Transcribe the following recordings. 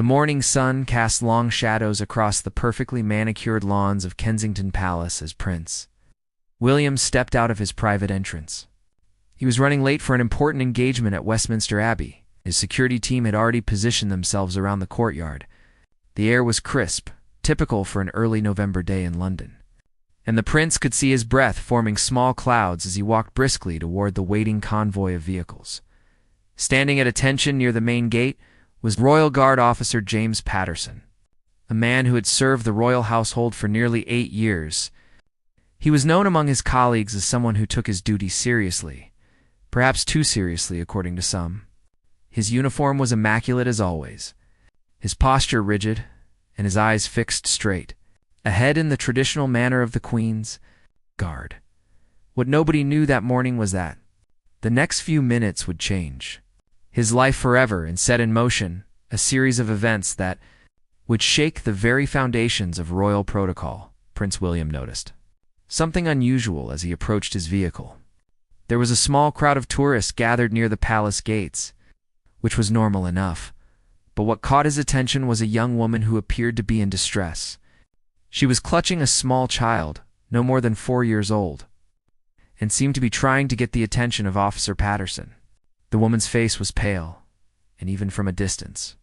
The morning sun cast long shadows across the perfectly manicured lawns of Kensington Palace as Prince William stepped out of his private entrance. He was running late for an important engagement at Westminster Abbey. His security team had already positioned themselves around the courtyard. The air was crisp, typical for an early November day in London, and the prince could see his breath forming small clouds as he walked briskly toward the waiting convoy of vehicles. Standing at attention near the main gate was Royal Guard officer James Patterson, a man who had served the royal household for nearly 8 years. He was known among his colleagues as someone who took his duty seriously, perhaps too seriously according to some. His uniform was immaculate as always, his posture rigid, and his eyes fixed straight, ahead in the traditional manner of the Queen's Guard. What nobody knew that morning was that the next few minutes would change his life forever and set in motion a series of events that would shake the very foundations of royal protocol. Prince William noticed something unusual as he approached his vehicle. There was a small crowd of tourists gathered near the palace gates, which was normal enough, but what caught his attention was a young woman who appeared to be in distress. She was clutching a small child, no more than 4 years old, and seemed to be trying to get the attention of Officer Patterson. The woman's face was pale, and even from a distance,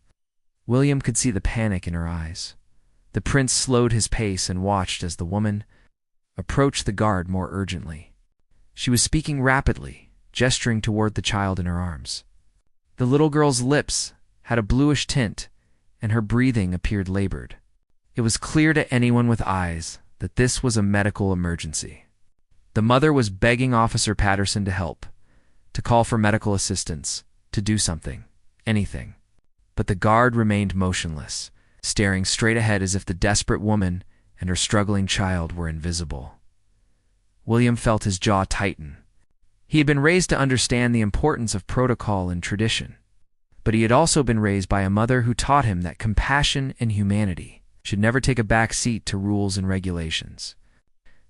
William could see the panic in her eyes. The prince slowed his pace and watched as the woman approached the guard more urgently. She was speaking rapidly, gesturing toward the child in her arms. The little girl's lips had a bluish tint, and her breathing appeared labored. It was clear to anyone with eyes that this was a medical emergency. The mother was begging Officer Patterson to help, to call for medical assistance, to do something, anything. But the guard remained motionless, staring straight ahead as if the desperate woman and her struggling child were invisible. William felt his jaw tighten. He had been raised to understand the importance of protocol and tradition, but he had also been raised by a mother who taught him that compassion and humanity should never take a back seat to rules and regulations.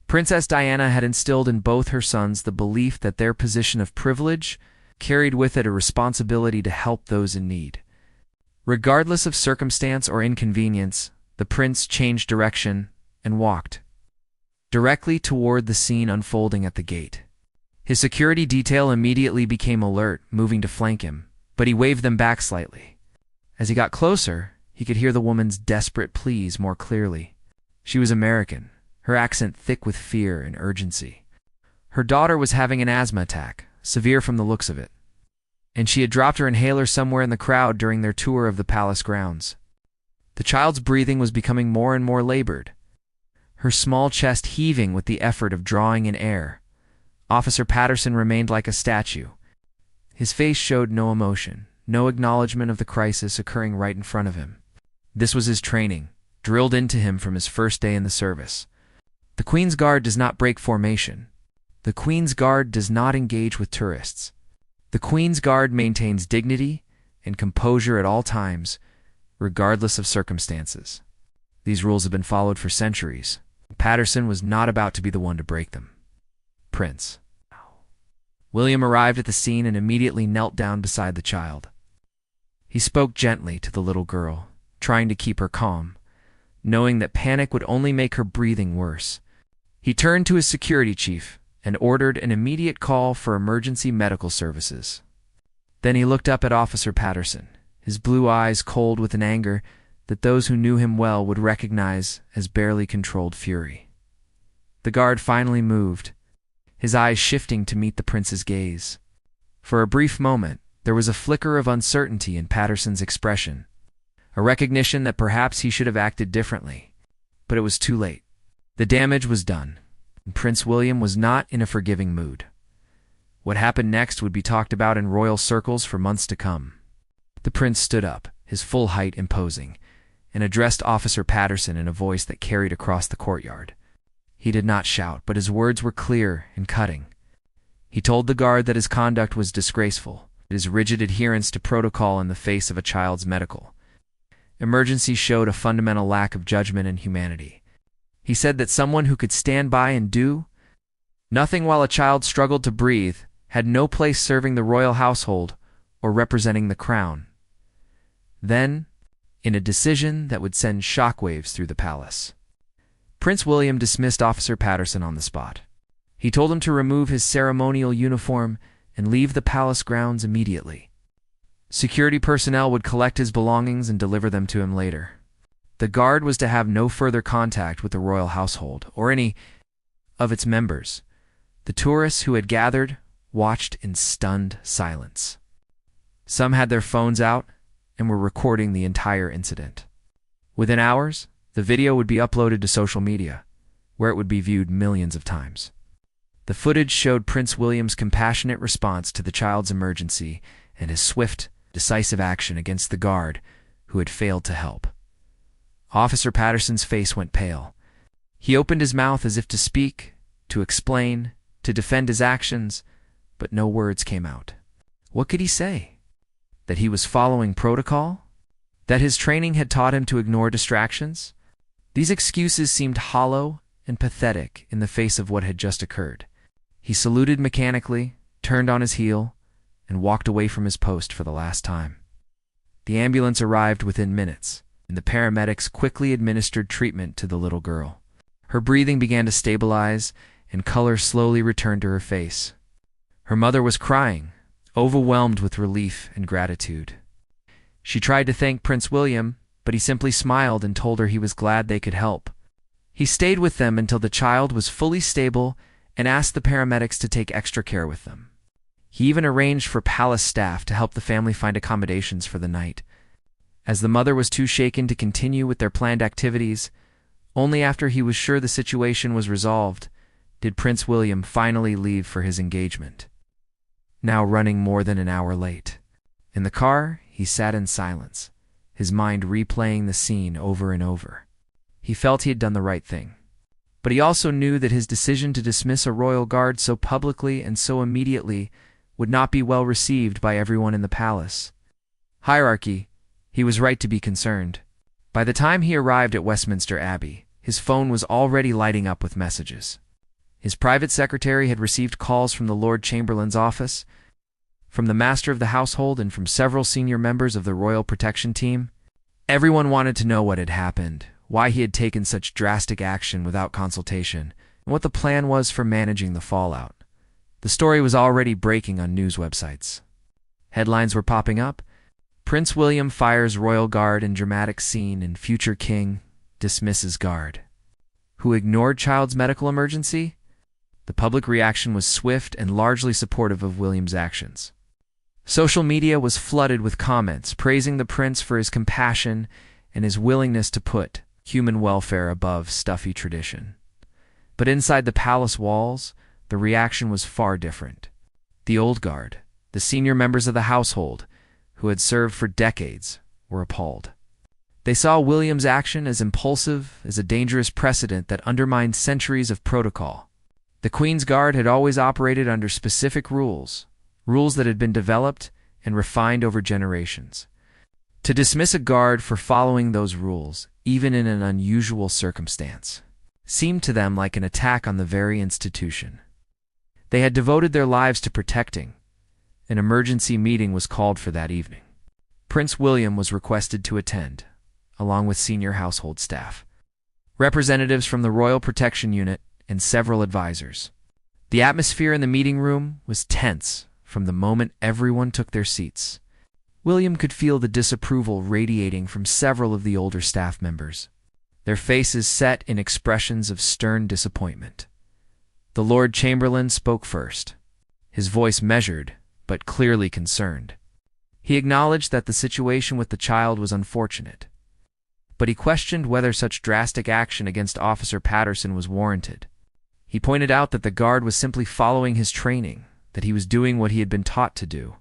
Princess Diana had instilled in both her sons the belief that their position of privilege carried with it a responsibility to help those in need. Regardless of circumstance or inconvenience, the prince changed direction and walked directly toward the scene unfolding at the gate. His security detail immediately became alert, moving to flank him, but he waved them back slightly. As he got closer, he could hear the woman's desperate pleas more clearly. She was American, her accent thick with fear and urgency. Her daughter was having an asthma attack, severe from the looks of it, and she had dropped her inhaler somewhere in the crowd during their tour of the palace grounds. The child's breathing was becoming more and more labored, her small chest heaving with the effort of drawing in air. Officer Patterson remained like a statue. His face showed no emotion, no acknowledgement of the crisis occurring right in front of him. This was his training, drilled into him from his first day in the service. The Queen's Guard does not break formation. The Queen's Guard does not engage with tourists. The Queen's Guard maintains dignity and composure at all times, regardless of circumstances. These rules have been followed for centuries. Patterson was not about to be the one to break them. Prince William arrived at the scene and immediately knelt down beside the child. He spoke gently to the little girl, trying to keep her calm, knowing that panic would only make her breathing worse. He turned to his security chief and ordered an immediate call for emergency medical services. Then he looked up at Officer Patterson, his blue eyes cold with an anger that those who knew him well would recognize as barely controlled fury. The guard finally moved, his eyes shifting to meet the prince's gaze. For a brief moment, there was a flicker of uncertainty in Patterson's expression, a recognition that perhaps he should have acted differently. But it was too late. The damage was done, and Prince William was not in a forgiving mood. What happened next would be talked about in royal circles for months to come. The prince stood up, his full height imposing, and addressed Officer Patterson in a voice that carried across the courtyard. He did not shout, but his words were clear and cutting. He told the guard that his conduct was disgraceful, his rigid adherence to protocol in the face of a child's medical emergency showed a fundamental lack of judgment and humanity. He said that someone who could stand by and do nothing while a child struggled to breathe had no place serving the royal household or representing the crown. Then, in a decision that would send shockwaves through the palace. Prince William dismissed Officer Patterson on the spot. He told him to remove his ceremonial uniform and leave the palace grounds immediately. Security personnel would collect his belongings and deliver them to him later. The guard was to have no further contact with the royal household or any of its members. The tourists who had gathered watched in stunned silence. Some had their phones out and were recording the entire incident. Within hours, the video would be uploaded to social media, where it would be viewed millions of times. The footage showed Prince William's compassionate response to the child's emergency and his swift, decisive action against the guard who had failed to help. Officer Patterson's face went pale. He opened his mouth as if to speak, to explain, to defend his actions, but no words came out. What could he say? That he was following protocol? That his training had taught him to ignore distractions? These excuses seemed hollow and pathetic in the face of what had just occurred. He saluted mechanically, turned on his heel, and walked away from his post for the last time. The ambulance arrived within minutes, and the paramedics quickly administered treatment to the little girl. Her breathing began to stabilize, and color slowly returned to her face. Her mother was crying, overwhelmed with relief and gratitude. She tried to thank Prince William, but he simply smiled and told her he was glad they could help. He stayed with them until the child was fully stable and asked the paramedics to take extra care with them. He even arranged for palace staff to help the family find accommodations for the night. As the mother was too shaken to continue with their planned activities, only after he was sure the situation was resolved did Prince William finally leave for his engagement. Now running more than an hour late. In the car, he sat in silence, his mind replaying the scene over and over. He felt he had done the right thing. But he also knew that his decision to dismiss a royal guard so publicly and so immediately would not be well received by everyone in the palace. Hierarchy, he was right to be concerned. By the time he arrived at Westminster Abbey, his phone was already lighting up with messages. His private secretary had received calls from the Lord Chamberlain's office, from the Master of the Household, and from several senior members of the Royal Protection Team. Everyone wanted to know what had happened, why he had taken such drastic action without consultation, and what the plan was for managing the fallout. The story was already breaking on news websites. Headlines were popping up. Prince William fires Royal Guard in dramatic scene and future king dismisses guard. Who ignored child's medical emergency? The public reaction was swift and largely supportive of William's actions. Social media was flooded with comments praising the prince for his compassion and his willingness to put human welfare above stuffy tradition. But inside the palace walls, the reaction was far different. The old guard, the senior members of the household, who had served for decades, were appalled. They saw William's action as impulsive, as a dangerous precedent that undermined centuries of protocol. The Queen's Guard had always operated under specific rules that had been developed and refined over generations. To dismiss a guard for following those rules, even in an unusual circumstance, seemed to them like an attack on the very institution they had devoted their lives to protecting. An emergency meeting was called for that evening. Prince William was requested to attend, along with senior household staff, representatives from the Royal Protection Unit, and several advisors. The atmosphere in the meeting room was tense from the moment everyone took their seats. William could feel the disapproval radiating from several of the older staff members, their faces set in expressions of stern disappointment. The Lord Chamberlain spoke first, his voice measured but clearly concerned. He acknowledged that the situation with the child was unfortunate, but he questioned whether such drastic action against Officer Patterson was warranted. He pointed out that the guard was simply following his training, that he was doing what he had been taught to do.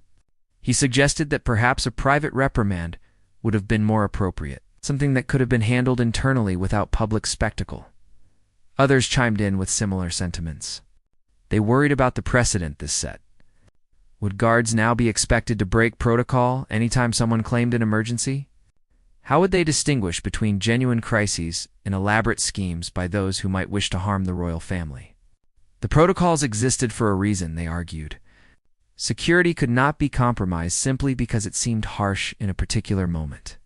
He suggested that perhaps a private reprimand would have been more appropriate, something that could have been handled internally without public spectacle. Others chimed in with similar sentiments. They worried about the precedent this set. Would guards now be expected to break protocol anytime someone claimed an emergency? How would they distinguish between genuine crises and elaborate schemes by those who might wish to harm the royal family? The protocols existed for a reason, they argued. Security could not be compromised simply because it seemed harsh in a particular moment.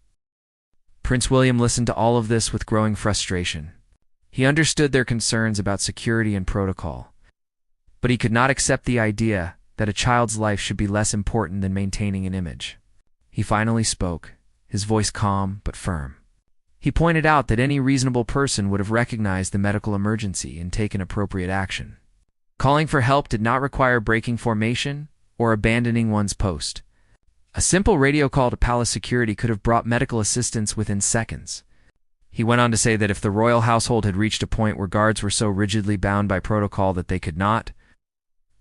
Prince William listened to all of this with growing frustration. He understood their concerns about security and protocol, but he could not accept the idea that a child's life should be less important than maintaining an image. He finally spoke, his voice calm but firm. He pointed out that any reasonable person would have recognized the medical emergency and taken appropriate action. Calling for help did not require breaking formation or abandoning one's post. A simple radio call to palace security could have brought medical assistance within seconds. He went on to say that if the royal household had reached a point where guards were so rigidly bound by protocol that they could not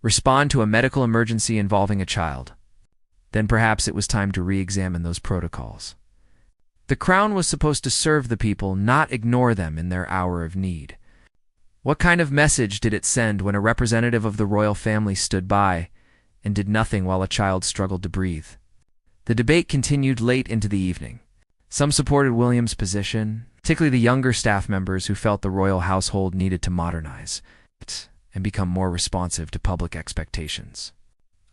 respond to a medical emergency involving a child, then perhaps it was time to re-examine those protocols. The crown was supposed to serve the people, not ignore them in their hour of need. What kind of message did it send when a representative of the royal family stood by and did nothing while a child struggled to breathe? The debate continued late into the evening. Some supported William's position, particularly the younger staff members who felt the royal household needed to modernize and become more responsive to public expectations.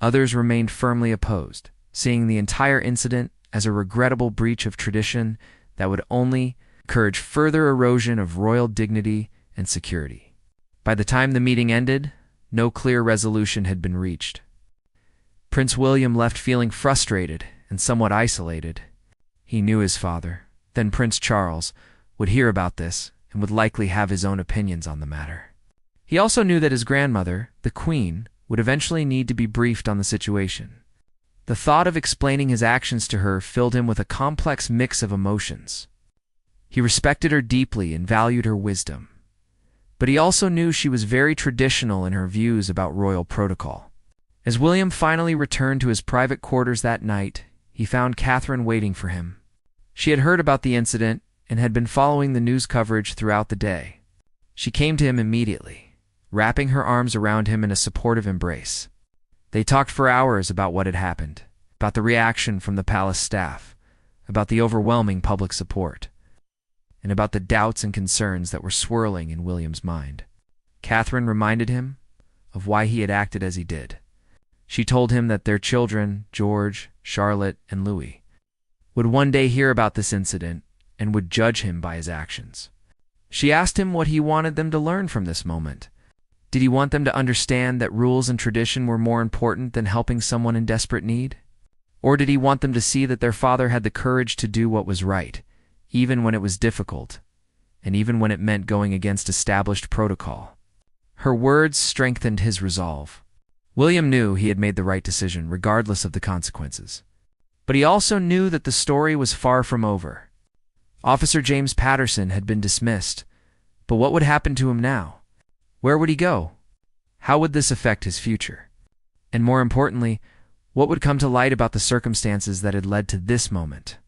Others remained firmly opposed, seeing the entire incident as a regrettable breach of tradition that would only encourage further erosion of royal dignity and security. By the time the meeting ended, no clear resolution had been reached. Prince William left feeling frustrated and somewhat isolated. He knew his father, then Prince Charles, would hear about this and would likely have his own opinions on the matter. He also knew that his grandmother, the Queen, would eventually need to be briefed on the situation. The thought of explaining his actions to her filled him with a complex mix of emotions. He respected her deeply and valued her wisdom, but he also knew she was very traditional in her views about royal protocol. As William finally returned to his private quarters that night, he found Catherine waiting for him. She had heard about the incident and had been following the news coverage throughout the day. She came to him immediately, wrapping her arms around him in a supportive embrace. They talked for hours about what had happened, about the reaction from the palace staff, about the overwhelming public support, and about the doubts and concerns that were swirling in William's mind. Catherine reminded him of why he had acted as he did. She told him that their children, George, Charlotte, and Louis, would one day hear about this incident and would judge him by his actions. She asked him what he wanted them to learn from this moment. Did he want them to understand that rules and tradition were more important than helping someone in desperate need? Or did he want them to see that their father had the courage to do what was right, even when it was difficult, and even when it meant going against established protocol? Her words strengthened his resolve. William knew he had made the right decision, regardless of the consequences. But he also knew that the story was far from over. Officer James Patterson had been dismissed, but what would happen to him now? Where would he go? How would this affect his future? And more importantly, what would come to light about the circumstances that had led to this moment?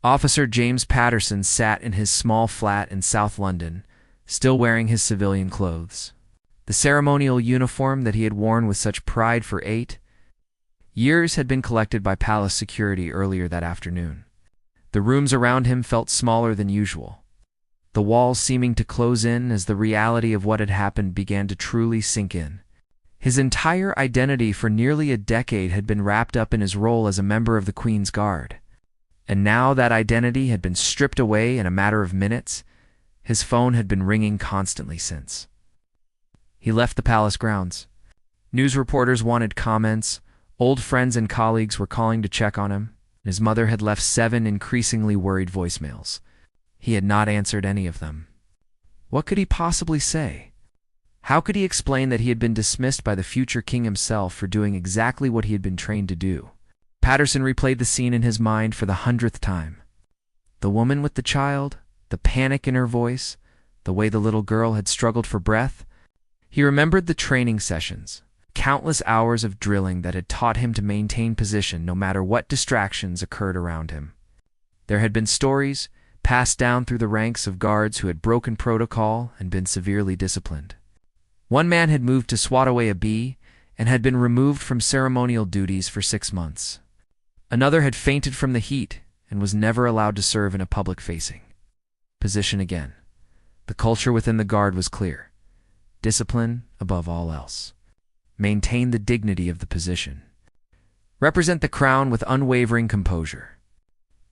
Officer James Patterson sat in his small flat in South London, still wearing his civilian clothes. The ceremonial uniform that he had worn with such pride for 8 years had been collected by palace security earlier that afternoon. The rooms around him felt smaller than usual, the walls seeming to close in as the reality of what had happened began to truly sink in. His entire identity for nearly a decade had been wrapped up in his role as a member of the Queen's Guard. And now that identity had been stripped away in a matter of minutes. His phone had been ringing constantly since he left the palace grounds. News reporters wanted comments, old friends and colleagues were calling to check on him, and his mother had left 7 increasingly worried voicemails. He had not answered any of them. What could he possibly say? How could he explain that he had been dismissed by the future king himself for doing exactly what he had been trained to do? Patterson replayed the scene in his mind for the 100th time. The woman with the child, the panic in her voice, the way the little girl had struggled for breath. He remembered the training sessions, countless hours of drilling that had taught him to maintain position no matter what distractions occurred around him. There had been stories passed down through the ranks of guards who had broken protocol and been severely disciplined. One man had moved to swat away a bee and had been removed from ceremonial duties for 6 months. Another had fainted from the heat and was never allowed to serve in a public-facing position again. The culture within the guard was clear. Discipline above all else. Maintain the dignity of the position. Represent the crown with unwavering composure.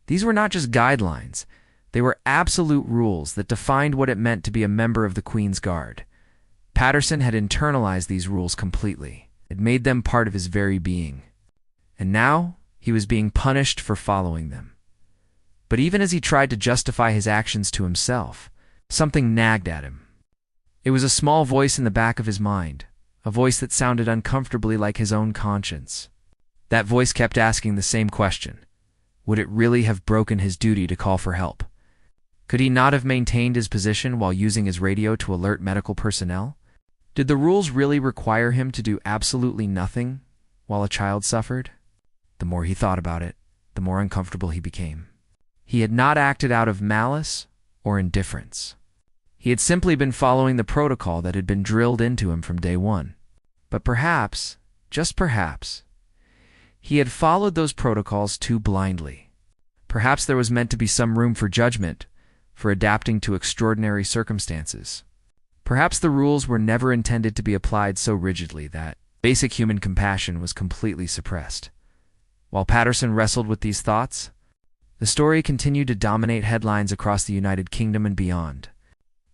These were not just guidelines. They were absolute rules that defined what it meant to be a member of the Queen's Guard. Patterson had internalized these rules completely. It made them part of his very being. And now, he was being punished for following them. But even as he tried to justify his actions to himself, something nagged at him. It was a small voice in the back of his mind, a voice that sounded uncomfortably like his own conscience. That voice kept asking the same question. Would it really have broken his duty to call for help? Could he not have maintained his position while using his radio to alert medical personnel? Did the rules really require him to do absolutely nothing while a child suffered? The more he thought about it, the more uncomfortable he became. He had not acted out of malice or indifference. He had simply been following the protocol that had been drilled into him from day one. But perhaps, just perhaps, he had followed those protocols too blindly. Perhaps there was meant to be some room for judgment, for adapting to extraordinary circumstances. Perhaps the rules were never intended to be applied so rigidly that basic human compassion was completely suppressed. While Patterson wrestled with these thoughts, the story continued to dominate headlines across the United Kingdom and beyond.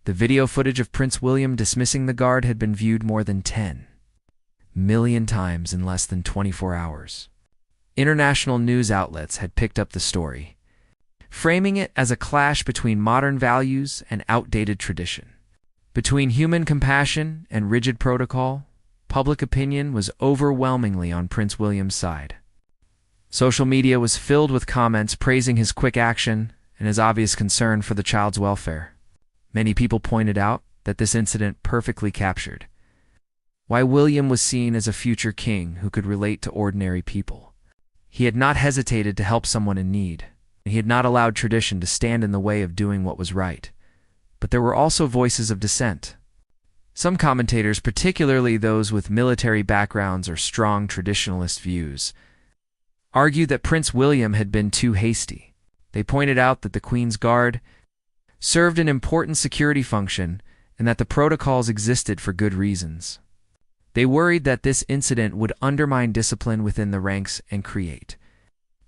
The video footage of Prince William dismissing the guard had been viewed more than 10 million times in less than 24 hours. International news outlets had picked up the story, framing it as a clash between modern values and outdated tradition. Between human compassion and rigid protocol, public opinion was overwhelmingly on Prince William's side. Social media was filled with comments praising his quick action and his obvious concern for the child's welfare. Many people pointed out that this incident perfectly captured why William was seen as a future king who could relate to ordinary people. He had not hesitated to help someone in need. He had not allowed tradition to stand in the way of doing what was right. But there were also voices of dissent. Some commentators, particularly those with military backgrounds or strong traditionalist views, argued that Prince William had been too hasty. They pointed out that the Queen's Guard served an important security function and that the protocols existed for good reasons. They worried that this incident would undermine discipline within the ranks and create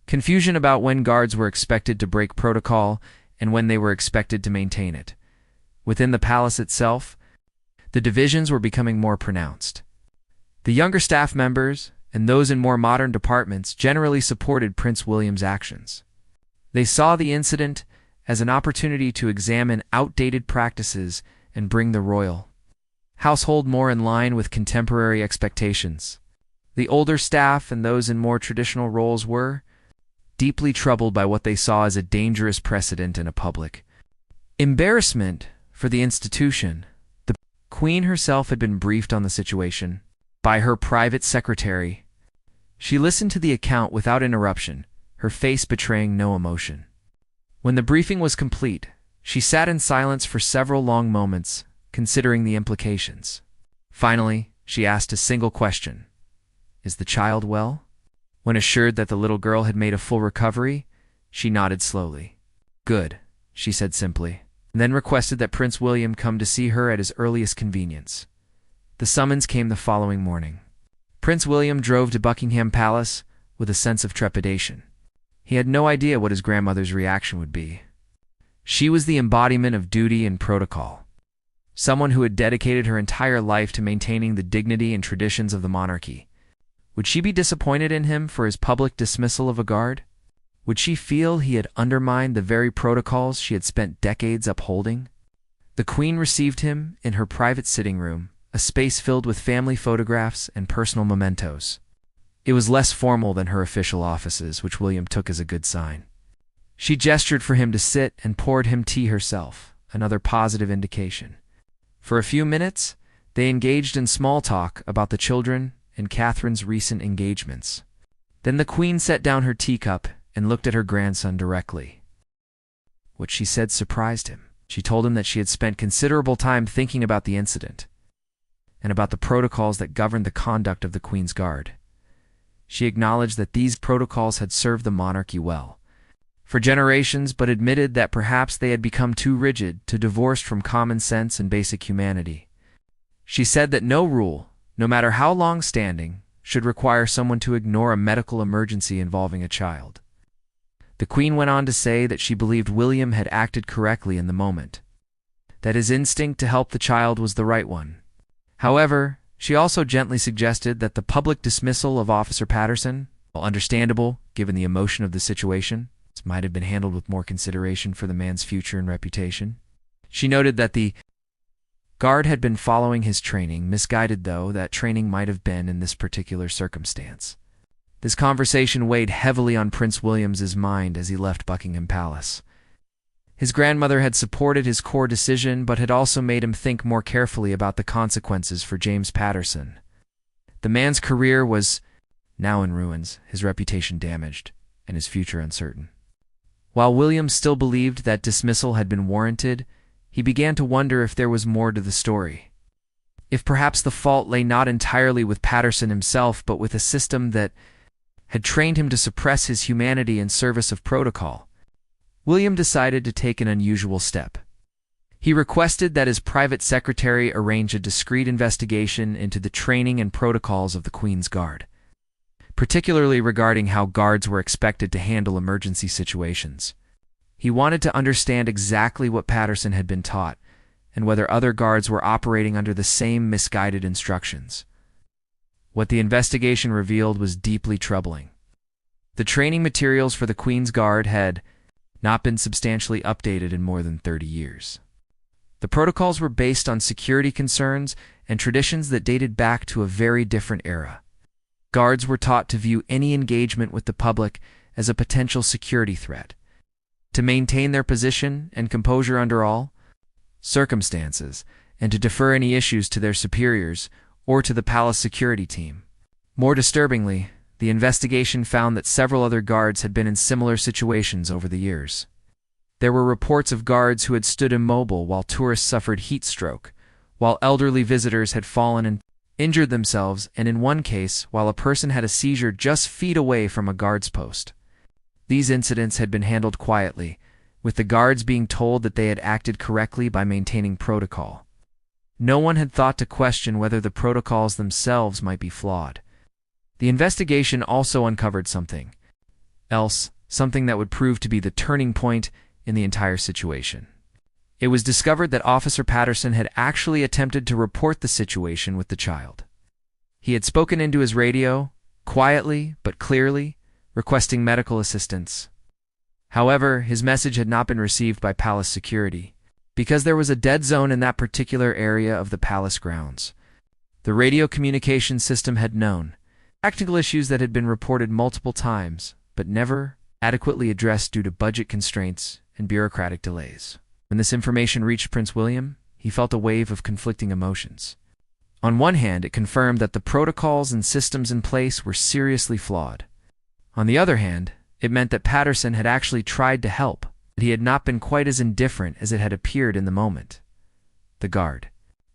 confusion about when guards were expected to break protocol and when they were expected to maintain it. Within the palace itself, the divisions were becoming more pronounced. The younger staff members and those in more modern departments generally supported Prince William's actions. They saw the incident as an opportunity to examine outdated practices and bring the royal household more in line with contemporary expectations. The older staff and those in more traditional roles were deeply troubled by what they saw as a dangerous precedent in a public embarrassment for the institution. The Queen herself had been briefed on the situation by her private secretary. She listened to the account without interruption, her face betraying no emotion. When the briefing was complete, she sat in silence for several long moments, considering the implications. Finally, she asked a single question. Is the child well? When assured that the little girl had made a full recovery, she nodded slowly. Good, she said simply, and then requested that Prince William come to see her at his earliest convenience. The summons came the following morning. Prince William drove to Buckingham Palace with a sense of trepidation. He had no idea what his grandmother's reaction would be. She was the embodiment of duty and protocol. Someone who had dedicated her entire life to maintaining the dignity and traditions of the monarchy. Would she be disappointed in him for his public dismissal of a guard? Would she feel he had undermined the very protocols she had spent decades upholding? The Queen received him in her private sitting room, a space filled with family photographs and personal mementos. It was less formal than her official offices, which William took as a good sign. She gestured for him to sit and poured him tea herself, another positive indication. For a few minutes, they engaged in small talk about the children and Catherine's recent engagements. Then the Queen set down her teacup and looked at her grandson directly. What she said surprised him. She told him that she had spent considerable time thinking about the incident and about the protocols that governed the conduct of the Queen's Guard. She acknowledged that these protocols had served the monarchy well for generations, but admitted that perhaps they had become too rigid, too divorced from common sense and basic humanity. She said that no rule, no matter how long-standing, should require someone to ignore a medical emergency involving a child. The Queen went on to say that she believed William had acted correctly in the moment, that his instinct to help the child was the right one. However, she also gently suggested that the public dismissal of Officer Patterson, while understandable given the emotion of the situation, might have been handled with more consideration for the man's future and reputation. She noted that the guard had been following his training, misguided though that training might have been in this particular circumstance. This conversation weighed heavily on Prince William's mind as he left Buckingham Palace. His grandmother had supported his core decision, but had also made him think more carefully about the consequences for James Patterson. The man's career was now in ruins, his reputation damaged, and his future uncertain. While William still believed that dismissal had been warranted, he began to wonder if there was more to the story. If perhaps the fault lay not entirely with Patterson himself, but with a system that had trained him to suppress his humanity in service of protocol. William decided to take an unusual step. He requested that his private secretary arrange a discreet investigation into the training and protocols of the Queen's Guard, particularly regarding how guards were expected to handle emergency situations. He wanted to understand exactly what Patterson had been taught, and whether other guards were operating under the same misguided instructions. What the investigation revealed was deeply troubling. The training materials for the Queen's Guard had not been substantially updated in more than 30 years. The protocols were based on security concerns and traditions that dated back to a very different era. Guards were taught to view any engagement with the public as a potential security threat, to maintain their position and composure under all circumstances, and to defer any issues to their superiors or to the palace security team. More disturbingly, the investigation found that several other guards had been in similar situations over the years. There were reports of guards who had stood immobile while tourists suffered heat stroke, while elderly visitors had fallen and injured themselves, and in one case, while a person had a seizure just feet away from a guard's post. These incidents had been handled quietly, with the guards being told that they had acted correctly by maintaining protocol. No one had thought to question whether the protocols themselves might be flawed. The investigation also uncovered something else, something that would prove to be the turning point in the entire situation. It was discovered that Officer Patterson had actually attempted to report the situation with the child. He had spoken into his radio, quietly but clearly, requesting medical assistance. However, his message had not been received by palace security, because there was a dead zone in that particular area of the palace grounds. The radio communication system had known technical issues that had been reported multiple times, but never adequately addressed due to budget constraints and bureaucratic delays. When this information reached Prince William, he felt a wave of conflicting emotions. On one hand, it confirmed that the protocols and systems in place were seriously flawed. On the other hand, it meant that Patterson had actually tried to help, that he had not been quite as indifferent as it had appeared in the moment. The guard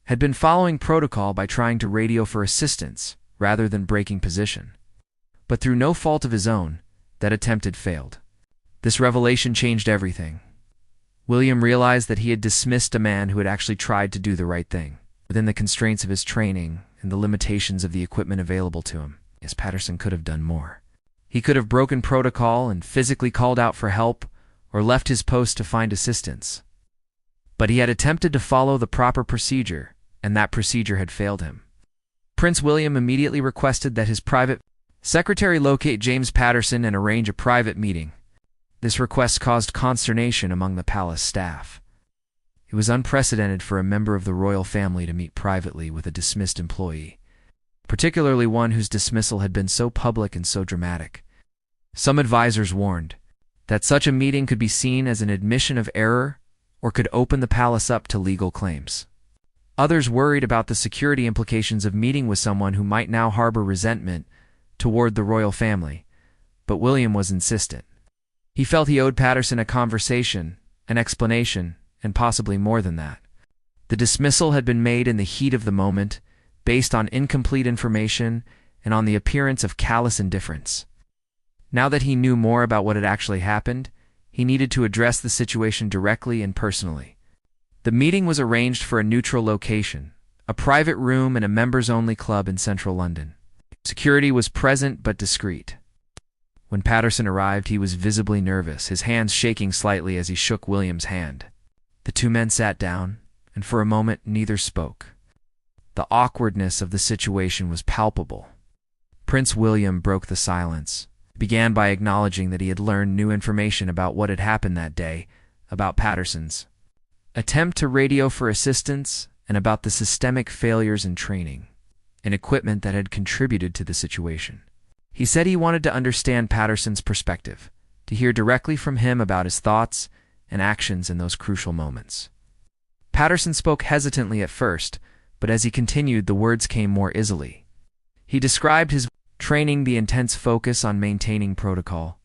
had been following protocol by trying to radio for assistance rather than breaking position. But through no fault of his own, that attempt had failed. This revelation changed everything. William realized that he had dismissed a man who had actually tried to do the right thing, within the constraints of his training and the limitations of the equipment available to him. Yes, Patterson could have done more. He could have broken protocol and physically called out for help, or left his post to find assistance. But he had attempted to follow the proper procedure, and that procedure had failed him. Prince William immediately requested that his private secretary locate James Patterson and arrange a private meeting. This request caused consternation among the palace staff. It was unprecedented for a member of the royal family to meet privately with a dismissed employee, particularly one whose dismissal had been so public and so dramatic. Some advisors warned that such a meeting could be seen as an admission of error or could open the palace up to legal claims. Others worried about the security implications of meeting with someone who might now harbor resentment toward the royal family, but William was insistent. He felt he owed Patterson a conversation, an explanation, and possibly more than that. The dismissal had been made in the heat of the moment, based on incomplete information and on the appearance of callous indifference. Now that he knew more about what had actually happened, he needed to address the situation directly and personally. The meeting was arranged for a neutral location, a private room in a members-only club in central London. Security was present but discreet. When Patterson arrived, he was visibly nervous, his hands shaking slightly as he shook William's hand. The two men sat down, and for a moment neither spoke. The awkwardness of the situation was palpable. Prince William broke the silence. He began by acknowledging that he had learned new information about what had happened that day, about Patterson's attempt to radio for assistance, and about the systemic failures in training and equipment that had contributed to the situation. He said he wanted to understand Patterson's perspective, to hear directly from him about his thoughts and actions in those crucial moments. Patterson spoke hesitantly at first, but as he continued, the words came more easily. He described his training, the intense focus on maintaining protocol,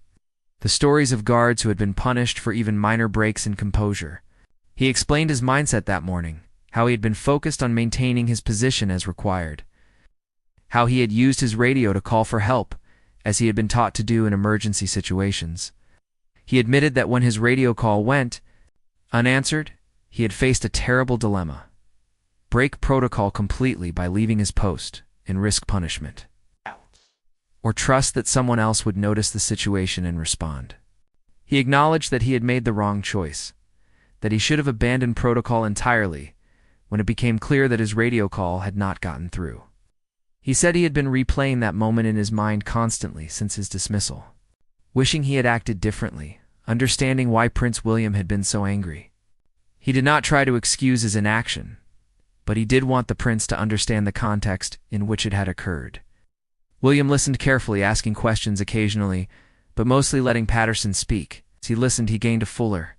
the stories of guards who had been punished for even minor breaks in composure. He explained his mindset that morning, how he had been focused on maintaining his position as required, how he had used his radio to call for help, as he had been taught to do in emergency situations. He admitted that when his radio call went unanswered, he had faced a terrible dilemma: break protocol completely by leaving his post and risk punishment, or trust that someone else would notice the situation and respond. He acknowledged that he had made the wrong choice, that he should have abandoned protocol entirely when it became clear that his radio call had not gotten through. He said he had been replaying that moment in his mind constantly since his dismissal, wishing he had acted differently, understanding why Prince William had been so angry. He did not try to excuse his inaction, but he did want the prince to understand the context in which it had occurred. William listened carefully, asking questions occasionally, but mostly letting Patterson speak. As he listened, he gained a fuller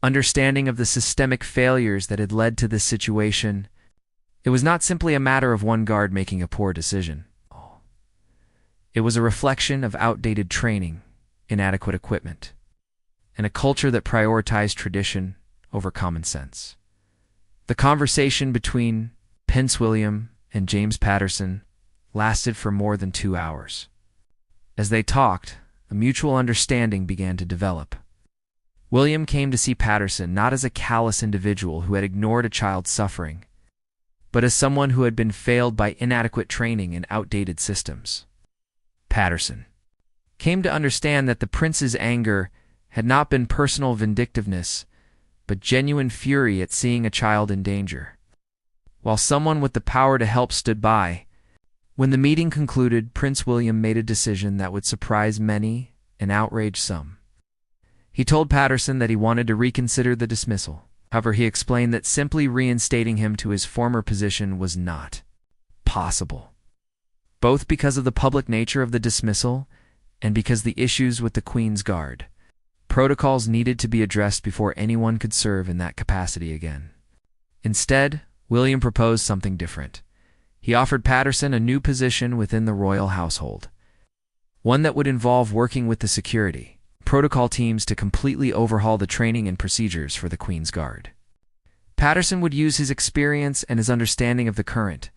understanding of the systemic failures that had led to this situation. It was not simply a matter of one guard making a poor decision. It was a reflection of outdated training, inadequate equipment, and a culture that prioritized tradition over common sense. The conversation between Prince William and James Patterson lasted for more than 2 hours. As they talked, a mutual understanding began to develop. William came to see Patterson not as a callous individual who had ignored a child's suffering, but as someone who had been failed by inadequate training and outdated systems. Patterson came to understand that the prince's anger had not been personal vindictiveness, but genuine fury at seeing a child in danger. While someone with the power to help stood by, when the meeting concluded, Prince William made a decision that would surprise many and outrage some. He told Patterson that he wanted to reconsider the dismissal. However, he explained that simply reinstating him to his former position was not possible, both because of the public nature of the dismissal and because the issues with the Queen's Guard. Protocols needed to be addressed before anyone could serve in that capacity again. Instead, William proposed something different. He offered Patterson a new position within the royal household, one that would involve working with the security protocol teams to completely overhaul the training and procedures for the Queen's Guard. Patterson would use his experience and his understanding of the current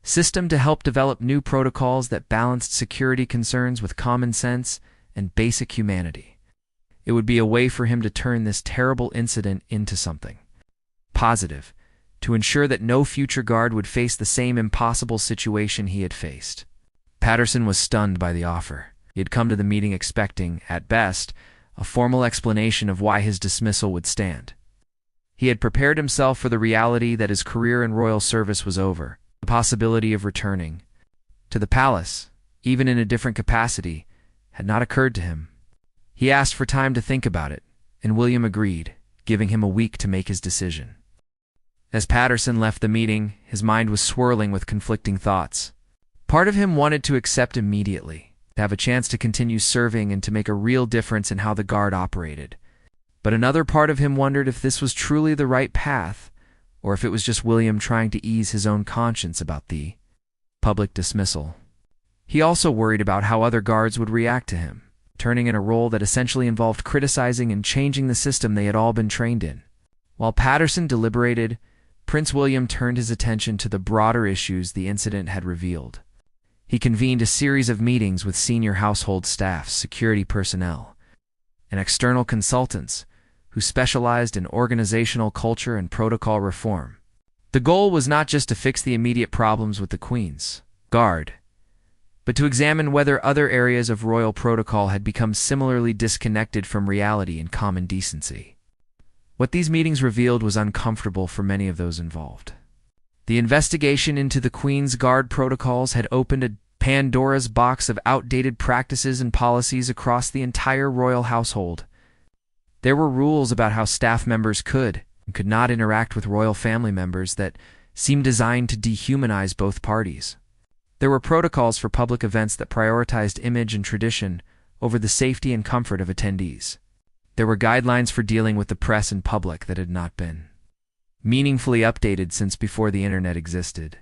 system to help develop new protocols that balanced security concerns with common sense and basic humanity. It would be a way for him to turn this terrible incident into something positive, to ensure that no future guard would face the same impossible situation he had faced. Patterson was stunned by the offer. He had come to the meeting expecting, at best, a formal explanation of why his dismissal would stand. He had prepared himself for the reality that his career in royal service was over. The possibility of returning to the palace, even in a different capacity, had not occurred to him. He asked for time to think about it, and William agreed, giving him a week to make his decision. As Patterson left the meeting, his mind was swirling with conflicting thoughts. Part of him wanted to accept immediately, to have a chance to continue serving and to make a real difference in how the Guard operated. But another part of him wondered if this was truly the right path, or if it was just William trying to ease his own conscience about the public dismissal. He also worried about how other guards would react to him, turning in a role that essentially involved criticizing and changing the system they had all been trained in. While Patterson deliberated, Prince William turned his attention to the broader issues the incident had revealed. He convened a series of meetings with senior household staff, security personnel, and external consultants who specialized in organizational culture and protocol reform. The goal was not just to fix the immediate problems with the Queen's Guard, but to examine whether other areas of royal protocol had become similarly disconnected from reality and common decency. What these meetings revealed was uncomfortable for many of those involved. The investigation into the Queen's Guard protocols had opened a Pandora's box of outdated practices and policies across the entire royal household. There were rules about how staff members could and could not interact with royal family members that seemed designed to dehumanize both parties. There were protocols for public events that prioritized image and tradition over the safety and comfort of attendees. There were guidelines for dealing with the press and public that had not been meaningfully updated since before the internet existed.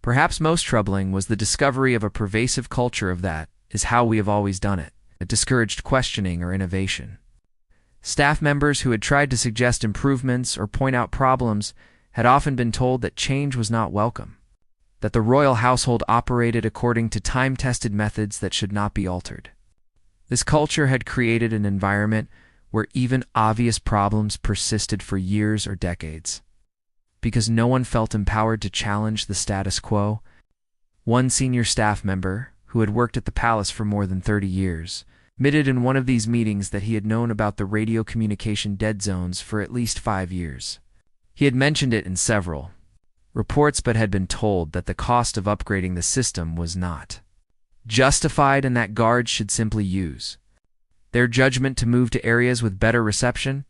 Perhaps most troubling was the discovery of a pervasive culture of that is how we have always done it, that discouraged questioning or innovation. Staff members who had tried to suggest improvements or point out problems had often been told that change was not welcome, that the royal household operated according to time-tested methods that should not be altered. This culture had created an environment where even obvious problems persisted for years or decades. Because no one felt empowered to challenge the status quo, one senior staff member, who had worked at the palace for more than 30 years, admitted in one of these meetings that he had known about the radio communication dead zones for at least 5 years. He had mentioned it in several reports but had been told that the cost of upgrading the system was not justified and that guards should simply use their judgment to move to areas with better reception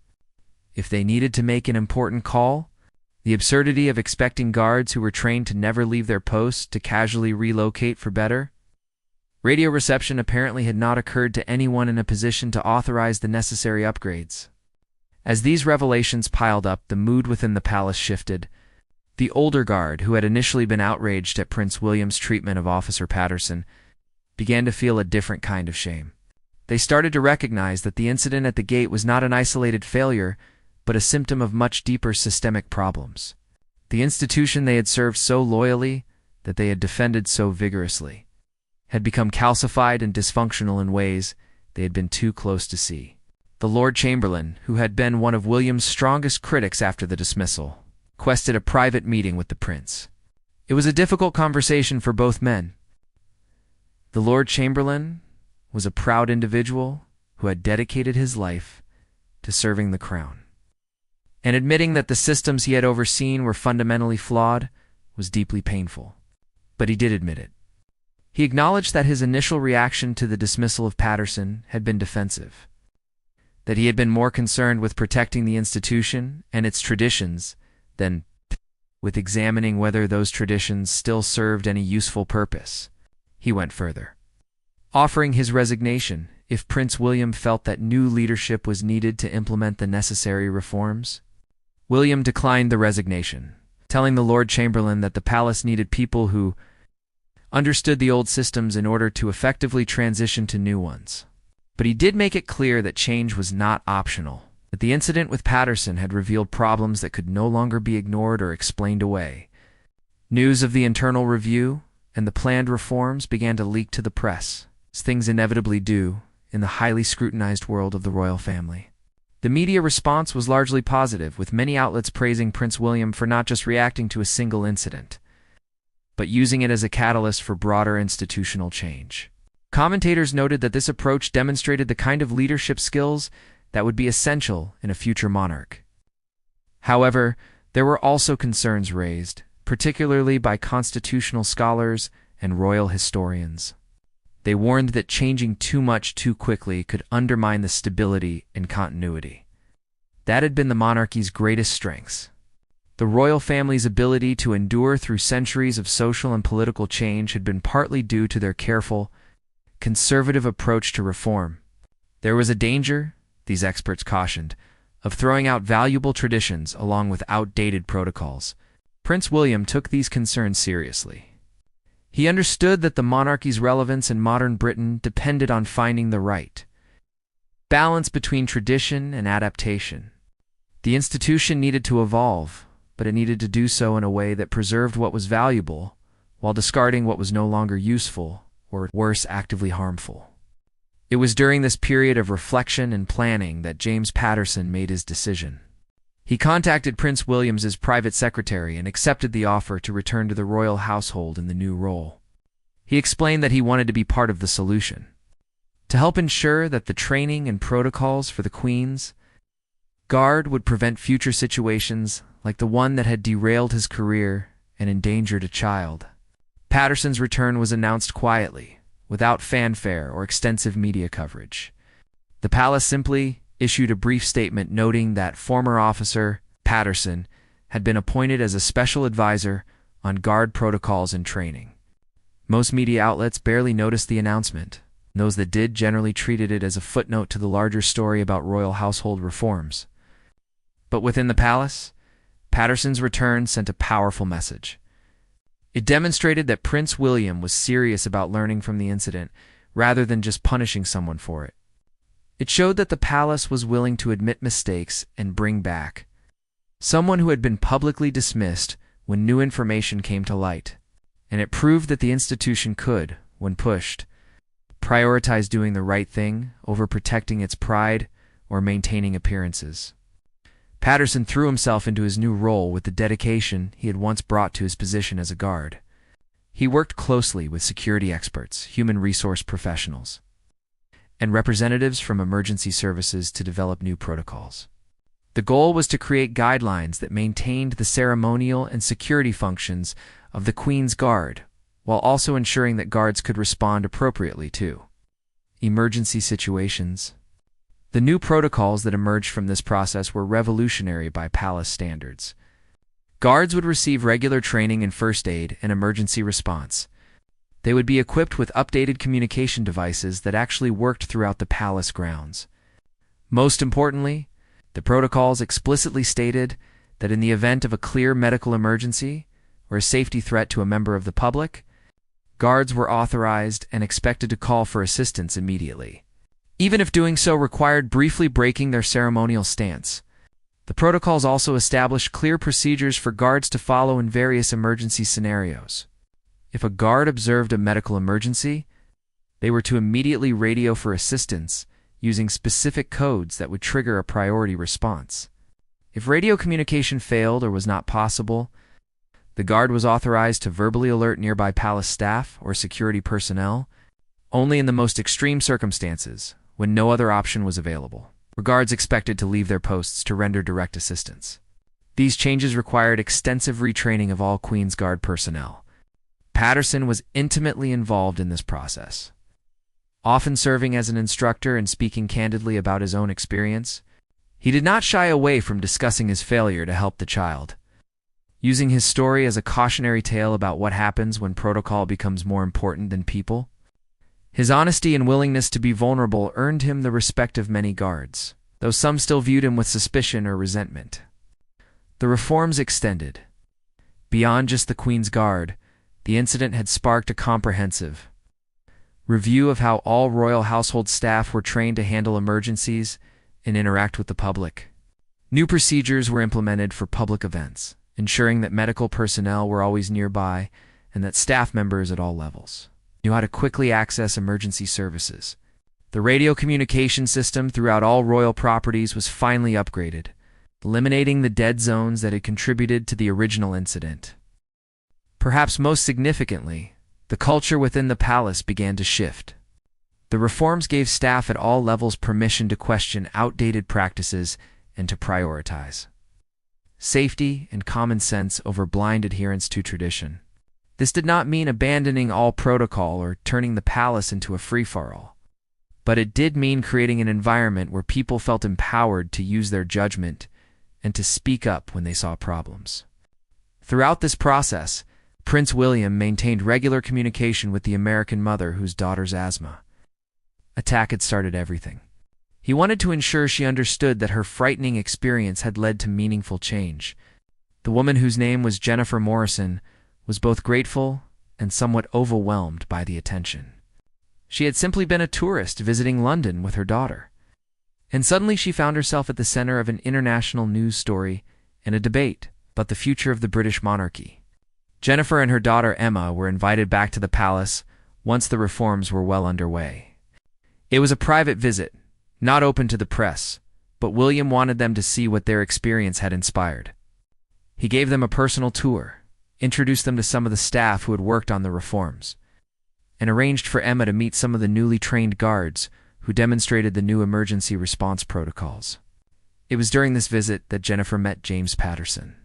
if they needed to make an important call. The absurdity of expecting guards who were trained to never leave their posts to casually relocate for better radio reception apparently had not occurred to anyone in a position to authorize the necessary upgrades. As these revelations piled up, the mood within the palace shifted. The older guard, who had initially been outraged at Prince William's treatment of Officer Patterson, began to feel a different kind of shame. They started to recognize that the incident at the gate was not an isolated failure, but a symptom of much deeper systemic problems. The institution they had served so loyally, that they had defended so vigorously, had become calcified and dysfunctional in ways they had been too close to see. The Lord Chamberlain, who had been one of William's strongest critics after the dismissal, requested a private meeting with the prince. It was a difficult conversation for both men. The Lord Chamberlain was a proud individual who had dedicated his life to serving the crown. And admitting that the systems he had overseen were fundamentally flawed was deeply painful. But he did admit it. He acknowledged that his initial reaction to the dismissal of Patterson had been defensive, that he had been more concerned with protecting the institution and its traditions than with examining whether those traditions still served any useful purpose. He went further, offering his resignation if Prince William felt that new leadership was needed to implement the necessary reforms. William declined the resignation, telling the Lord Chamberlain that the palace needed people who understood the old systems in order to effectively transition to new ones. But he did make it clear that change was not optional, that the incident with Patterson had revealed problems that could no longer be ignored or explained away. News of the internal review and the planned reforms began to leak to the press, as things inevitably do in the highly scrutinized world of the royal family. The media response was largely positive, with many outlets praising Prince William for not just reacting to a single incident, but using it as a catalyst for broader institutional change. Commentators noted that this approach demonstrated the kind of leadership skills that would be essential in a future monarch. However, there were also concerns raised, particularly by constitutional scholars and royal historians. They warned that changing too much too quickly could undermine the stability and continuity that had been the monarchy's greatest strengths. The royal family's ability to endure through centuries of social and political change had been partly due to their careful, conservative approach to reform. There was a danger, these experts cautioned, of throwing out valuable traditions along with outdated protocols. Prince William took these concerns seriously. He understood that the monarchy's relevance in modern Britain depended on finding the right balance between tradition and adaptation. The institution needed to evolve, but it needed to do so in a way that preserved what was valuable while discarding what was no longer useful or, worse, actively harmful. It was during this period of reflection and planning that James Patterson made his decision. He contacted Prince William's private secretary and accepted the offer to return to the royal household in the new role. He explained that he wanted to be part of the solution, to help ensure that the training and protocols for the Queen's Guard would prevent future situations like the one that had derailed his career and endangered a child. Patterson's return was announced quietly, without fanfare or extensive media coverage. The palace simply issued a brief statement noting that former officer Patterson had been appointed as a special advisor on guard protocols and training. Most media outlets barely noticed the announcement. Those that did generally treated it as a footnote to the larger story about royal household reforms. But within the palace, Patterson's return sent a powerful message. It demonstrated that Prince William was serious about learning from the incident rather than just punishing someone for it. It showed that the palace was willing to admit mistakes and bring back someone who had been publicly dismissed when new information came to light. And it proved that the institution could, when pushed, prioritize doing the right thing over protecting its pride or maintaining appearances. Patterson threw himself into his new role with the dedication he had once brought to his position as a guard. He worked closely with security experts, human resource professionals, and representatives from emergency services to develop new protocols. The goal was to create guidelines that maintained the ceremonial and security functions of the Queen's Guard, while also ensuring that guards could respond appropriately to emergency situations. The new protocols that emerged from this process were revolutionary by palace standards. Guards would receive regular training in first aid and emergency response. They would be equipped with updated communication devices that actually worked throughout the palace grounds. Most importantly, the protocols explicitly stated that in the event of a clear medical emergency or a safety threat to a member of the public, guards were authorized and expected to call for assistance immediately, even if doing so required briefly breaking their ceremonial stance. The protocols also established clear procedures for guards to follow in various emergency scenarios. If a guard observed a medical emergency, they were to immediately radio for assistance using specific codes that would trigger a priority response. If radio communication failed or was not possible, the guard was authorized to verbally alert nearby palace staff or security personnel, only in the most extreme circumstances, when no other option was available. Were guards expected to leave their posts to render direct assistance. These changes required extensive retraining of all Queen's Guard personnel. Patterson was intimately involved in this process, often serving as an instructor and speaking candidly about his own experience. He did not shy away from discussing his failure to help the child, using his story as a cautionary tale about what happens when protocol becomes more important than people. His honesty and willingness to be vulnerable earned him the respect of many guards, though some still viewed him with suspicion or resentment. The reforms extended. Beyond just the Queen's Guard, the incident had sparked a comprehensive review of how all royal household staff were trained to handle emergencies and interact with the public. New procedures were implemented for public events, ensuring that medical personnel were always nearby and that staff members at all levels knew how to quickly access emergency services. The radio communication system throughout all royal properties was finally upgraded, eliminating the dead zones that had contributed to the original incident. Perhaps most significantly, the culture within the palace began to shift. The reforms gave staff at all levels permission to question outdated practices and to prioritize safety and common sense over blind adherence to tradition. This did not mean abandoning all protocol or turning the palace into a free-for-all, but it did mean creating an environment where people felt empowered to use their judgment and to speak up when they saw problems. Throughout this process, Prince William maintained regular communication with the American mother whose daughter's asthma attack had started everything. He wanted to ensure she understood that her frightening experience had led to meaningful change. The woman, whose name was Jennifer Morrison, was both grateful and somewhat overwhelmed by the attention. She had simply been a tourist visiting London with her daughter, and suddenly she found herself at the center of an international news story and a debate about the future of the British monarchy. Jennifer and her daughter Emma were invited back to the palace once the reforms were well underway. It was a private visit, not open to the press, but William wanted them to see what their experience had inspired. He gave them a personal tour, introduced them to some of the staff who had worked on the reforms, and arranged for Emma to meet some of the newly trained guards who demonstrated the new emergency response protocols. It was during this visit that Jennifer met James Patterson.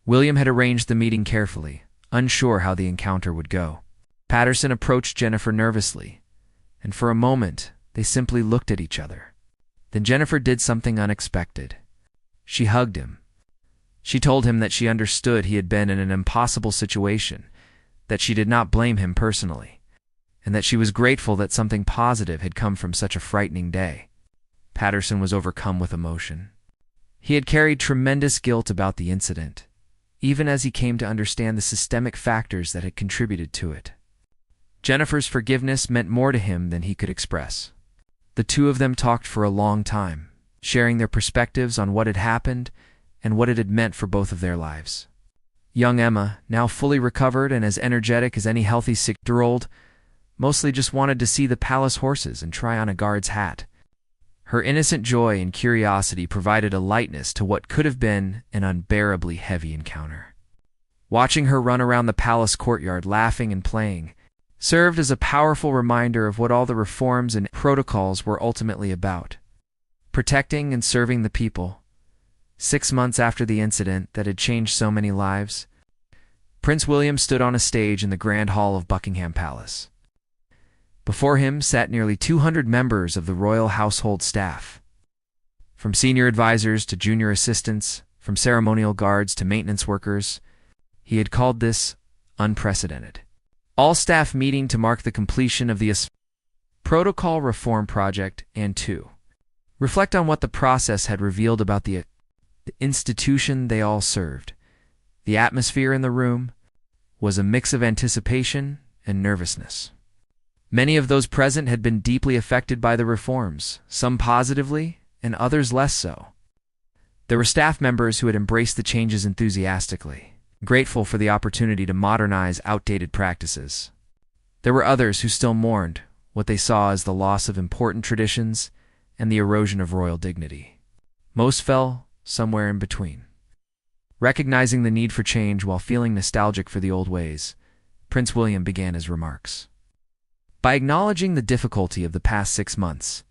William had arranged the meeting carefully, unsure how the encounter would go. Patterson approached Jennifer nervously, and for a moment they simply looked at each other. Then Jennifer did something unexpected. She hugged him. She told him that she understood he had been in an impossible situation, that she did not blame him personally, and that she was grateful that something positive had come from such a frightening day. Patterson was overcome with emotion. He had carried tremendous guilt about the incident, even as he came to understand the systemic factors that had contributed to it. Jennifer's forgiveness meant more to him than he could express. The two of them talked for a long time, sharing their perspectives on what had happened and what it had meant for both of their lives. Young Emma, now fully recovered and as energetic as any healthy 6-year-old, mostly just wanted to see the palace horses and try on a guard's hat. Her innocent joy and curiosity provided a lightness to what could have been an unbearably heavy encounter. Watching her run around the palace courtyard laughing and playing served as a powerful reminder of what all the reforms and protocols were ultimately about: protecting and serving the people. 6 months after the incident that had changed so many lives, Prince William stood on a stage in the Grand Hall of Buckingham Palace. Before him sat nearly 200 members of the royal household staff. From senior advisors to junior assistants, from ceremonial guards to maintenance workers, he had called this unprecedented all-staff meeting to mark the completion of the protocol reform project and to reflect on what the process had revealed about the institution they all served. The atmosphere in the room was a mix of anticipation and nervousness. Many of those present had been deeply affected by the reforms, some positively and others less so. There were staff members who had embraced the changes enthusiastically, grateful for the opportunity to modernize outdated practices. There were others who still mourned what they saw as the loss of important traditions and the erosion of royal dignity. Most fell somewhere in between. Recognizing the need for change while feeling nostalgic for the old ways, Prince William began his remarks. By acknowledging the difficulty of the past 6 months,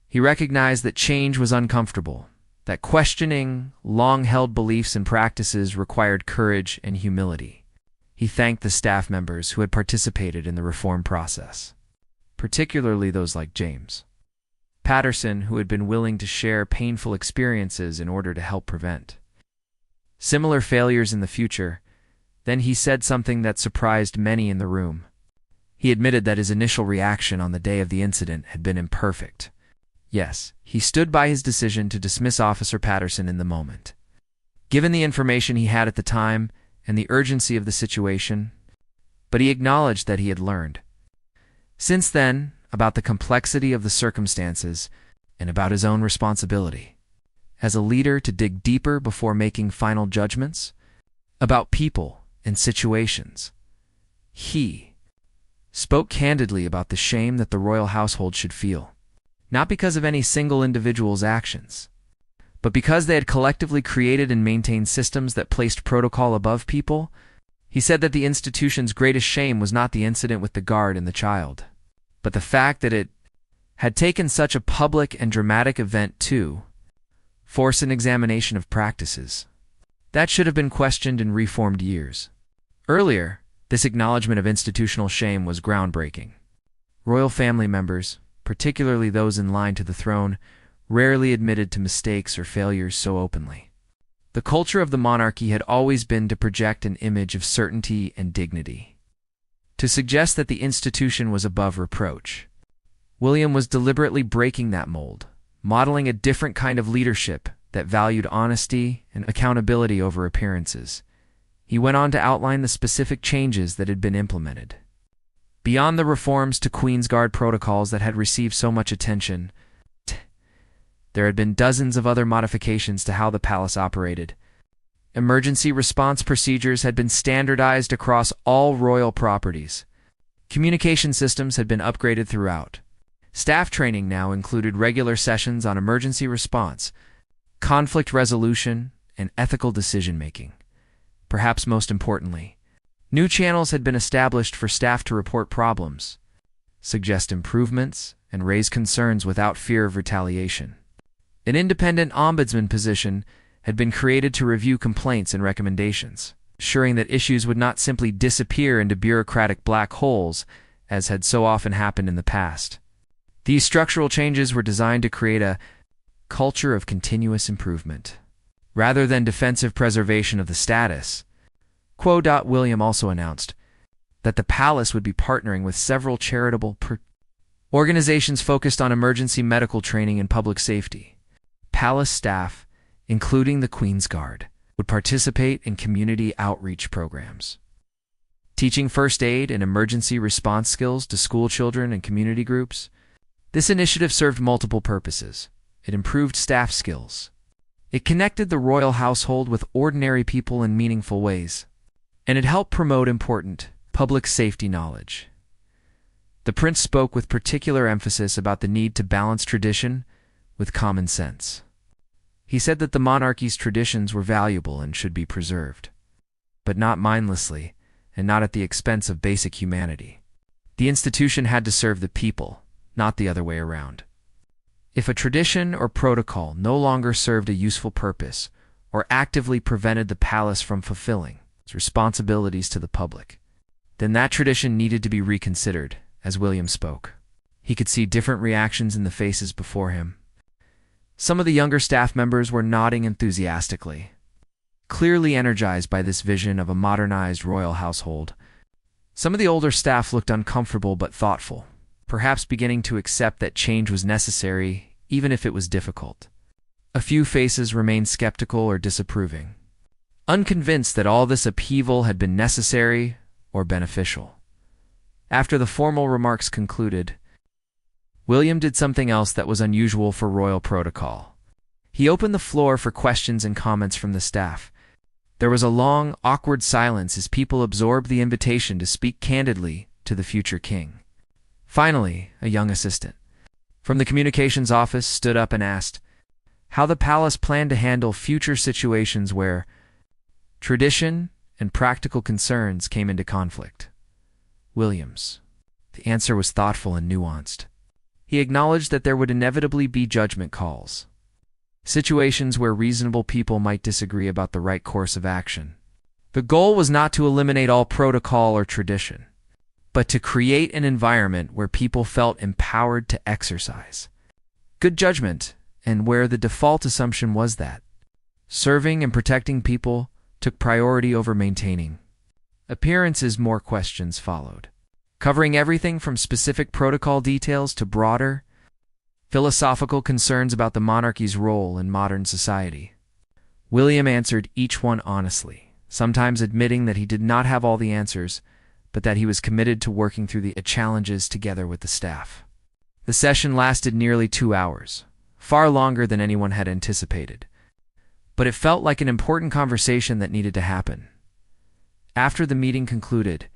he recognized that change was uncomfortable, that questioning long-held beliefs and practices required courage and humility. He thanked the staff members who had participated in the reform process, particularly those like James Patterson, who had been willing to share painful experiences in order to help prevent similar failures in the future. Then he said something that surprised many in the room. He admitted that his initial reaction on the day of the incident had been imperfect. Yes, he stood by his decision to dismiss Officer Patterson in the moment. Given the information he had at the time and the urgency of the situation, but he acknowledged that he had learned since then about the complexity of the circumstances and about his own responsibility as a leader to dig deeper before making final judgments about people and situations. He spoke candidly about the shame that the royal household should feel, not because of any single individual's actions, but because they had collectively created and maintained systems that placed protocol above people. He said that the institution's greatest shame was not the incident with the guard and the child, but the fact that it had taken such a public and dramatic event to force an examination of practices that should have been questioned in reformed years. Earlier, this acknowledgement of institutional shame was groundbreaking. Royal family members, particularly those in line to the throne, rarely admitted to mistakes or failures so openly. The culture of the monarchy had always been to project an image of certainty and dignity, to suggest that the institution was above reproach. William was deliberately breaking that mold, modeling a different kind of leadership that valued honesty and accountability over appearances. He went on to outline the specific changes that had been implemented. Beyond the reforms to Queen's Guard protocols that had received so much attention, there had been dozens of other modifications to how the palace operated. Emergency response procedures had been standardized across all royal properties. Communication systems had been upgraded throughout. Staff training now included regular sessions on emergency response, conflict resolution, and ethical decision-making. Perhaps most importantly, New channels had been established for staff to report problems, suggest improvements, and raise concerns without fear of retaliation. An independent ombudsman position had been created to review complaints and recommendations, ensuring that issues would not simply disappear into bureaucratic black holes, as had so often happened in the past. These structural changes were designed to create a culture of continuous improvement, rather than defensive preservation of the status. William also announced that the palace would be partnering with several charitable organizations focused on emergency medical training and public safety. Palace staff, including the Queen's Guard, would participate in community outreach programs, teaching first aid and emergency response skills to school children and community groups. This initiative served multiple purposes. It improved staff skills. It connected the royal household with ordinary people in meaningful ways, and it helped promote important public safety knowledge. The prince spoke with particular emphasis about the need to balance tradition with common sense. He said that the monarchy's traditions were valuable and should be preserved, but not mindlessly and not at the expense of basic humanity. The institution had to serve the people, not the other way around. If a tradition or protocol no longer served a useful purpose or actively prevented the palace from fulfilling its responsibilities to the public, then that tradition needed to be reconsidered. As William spoke, he could see different reactions in the faces before him. Some of the younger staff members were nodding enthusiastically, clearly energized by this vision of a modernized royal household. Some of the older staff looked uncomfortable but thoughtful, perhaps beginning to accept that change was necessary, even if it was difficult. A few faces remained skeptical or disapproving, unconvinced that all this upheaval had been necessary or beneficial. After the formal remarks concluded, William did something else that was unusual for royal protocol. He opened the floor for questions and comments from the staff. There was a long, awkward silence as people absorbed the invitation to speak candidly to the future king. Finally, a young assistant from the communications office stood up and asked how the palace planned to handle future situations where tradition and practical concerns came into conflict. Williams. The answer was thoughtful and nuanced. He acknowledged that there would inevitably be judgment calls, situations where reasonable people might disagree about the right course of action. The goal was not to eliminate all protocol or tradition, but to create an environment where people felt empowered to exercise good judgment, and where the default assumption was that serving and protecting people took priority over maintaining appearances. More questions followed, covering everything from specific protocol details to broader philosophical concerns about the monarchy's role in modern society. William answered each one honestly, sometimes admitting that he did not have all the answers, but that he was committed to working through the challenges together with the staff. The session lasted nearly 2 hours, far longer than anyone had anticipated, but it felt like an important conversation that needed to happen. After the meeting concluded,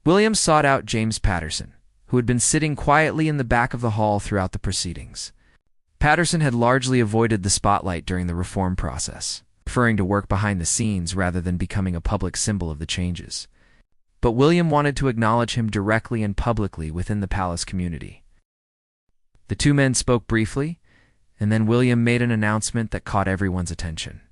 William sought out James Patterson, who had been sitting quietly in the back of the hall throughout the proceedings. Patterson had largely avoided the spotlight during the reform process, preferring to work behind the scenes rather than becoming a public symbol of the changes. But William wanted to acknowledge him directly and publicly within the palace community. The two men spoke briefly, and then William made an announcement that caught everyone's attention.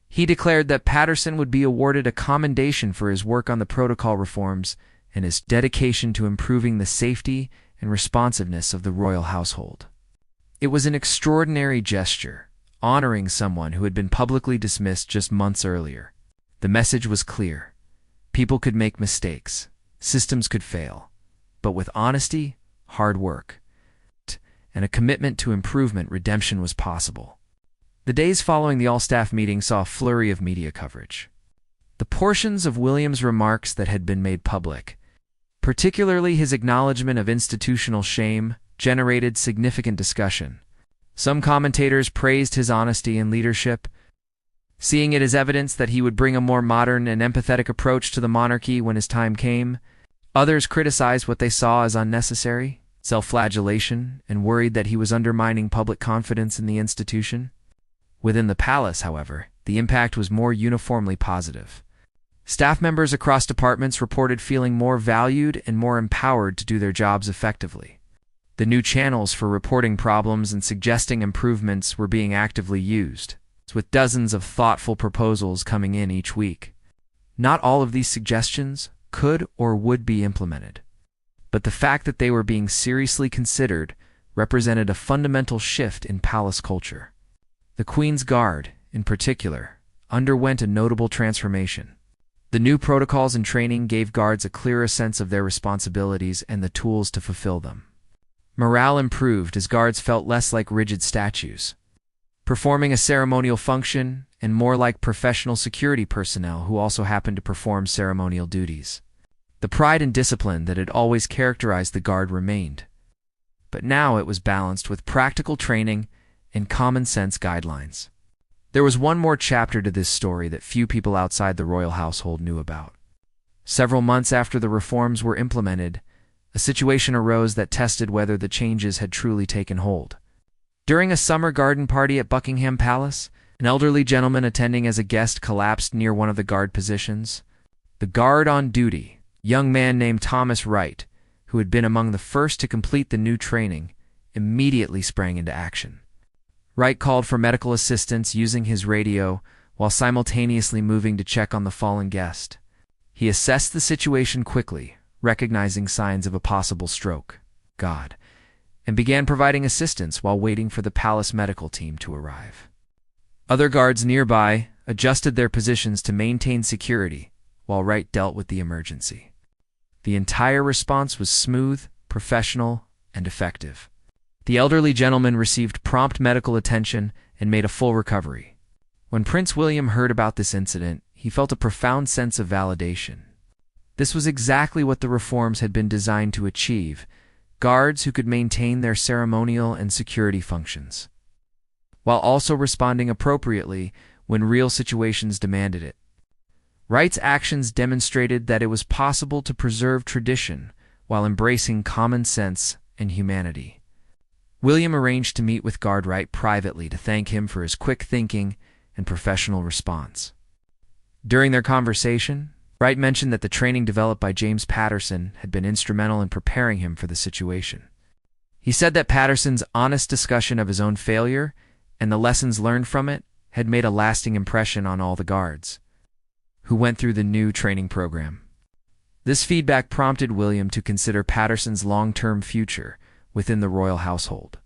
He declared that Patterson would be awarded a commendation for his work on the protocol reforms and his dedication to improving the safety and responsiveness of the royal household. It was an extraordinary gesture, honoring someone who had been publicly dismissed just months earlier. The message was clear. People could make mistakes, systems could fail, but with honesty, hard work, and a commitment to improvement, redemption was possible. The days following the all-staff meeting saw a flurry of media coverage. The portions of William's remarks that had been made public, particularly his acknowledgement of institutional shame, generated significant discussion. Some commentators praised his honesty and leadership, seeing it as evidence that he would bring a more modern and empathetic approach to the monarchy when his time came. Others criticized what they saw as unnecessary self-flagellation and worried that he was undermining public confidence in the institution. Within the palace, however, the impact was more uniformly positive. Staff members across departments reported feeling more valued and more empowered to do their jobs effectively. The new channels for reporting problems and suggesting improvements were being actively used, with dozens of thoughtful proposals coming in each week. Not all of these suggestions could or would be implemented, but the fact that they were being seriously considered represented a fundamental shift in palace culture. The Queen's Guard, in particular, underwent a notable transformation. The new protocols and training gave guards a clearer sense of their responsibilities and the tools to fulfill them. Morale improved as guards felt less like rigid statues, performing a ceremonial function and more like professional security personnel who also happened to perform ceremonial duties. The pride and discipline that had always characterized the guard remained, but now it was balanced with practical training and common-sense guidelines. There was one more chapter to this story that few people outside the royal household knew about. Several months after the reforms were implemented, a situation arose that tested whether the changes had truly taken hold. During a summer garden party at Buckingham Palace, an elderly gentleman attending as a guest collapsed near one of the guard positions. The guard on duty, a young man named Thomas Wright, who had been among the first to complete the new training, immediately sprang into action. Wright called for medical assistance using his radio while simultaneously moving to check on the fallen guest. He assessed the situation quickly, recognizing signs of a possible stroke, and began providing assistance while waiting for the palace medical team to arrive. Other guards nearby adjusted their positions to maintain security while Wright dealt with the emergency. The entire response was smooth, professional, and effective. The elderly gentleman received prompt medical attention and made a full recovery. When Prince William heard about this incident, he felt a profound sense of validation. This was exactly what the reforms had been designed to achieve: guards who could maintain their ceremonial and security functions, while also responding appropriately when real situations demanded it. Wright's actions demonstrated that it was possible to preserve tradition while embracing common sense and humanity. William arranged to meet with Guard Wright privately to thank him for his quick thinking and professional response. During their conversation, Wright mentioned that the training developed by James Patterson had been instrumental in preparing him for the situation. He said that Patterson's honest discussion of his own failure and the lessons learned from it had made a lasting impression on all the guards who went through the new training program. This feedback prompted William to consider Patterson's long-term future within the royal household.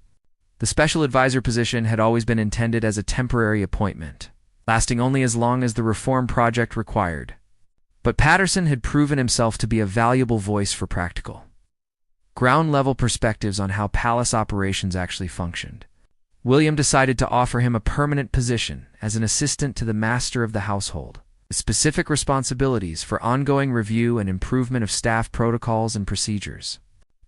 The special advisor position had always been intended as a temporary appointment, lasting only as long as the reform project required. But Patterson had proven himself to be a valuable voice for practical, ground-level perspectives on how palace operations actually functioned. William decided to offer him a permanent position as an assistant to the master of the household, with specific responsibilities for ongoing review and improvement of staff protocols and procedures.